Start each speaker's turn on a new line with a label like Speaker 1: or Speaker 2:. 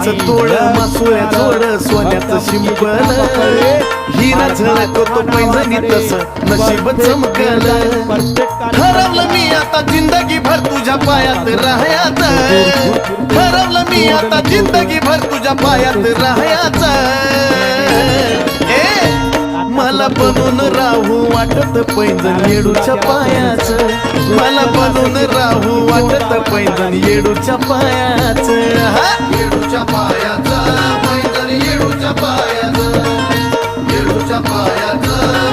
Speaker 1: चांदीचं तोड मासुळ्या जोड सोन्याचं शिंपल हिरा झळकतो पैंजणी तसं नशीब चमकल ठरवलं मी आता जिंदगी भर तुझ्या पायात राहायचं ठरवलं मी आता जिंदगी भर तुझ्या पायात राहायचं मला बनून राहू वाटत पैंजण येडूच्या पायाचं मला बनून राहू वाटत पैंजण येडूच्या पायाचं येडूच्या पायाचं पैंजण येडूच्या पायाचं येडूच्या पायाचं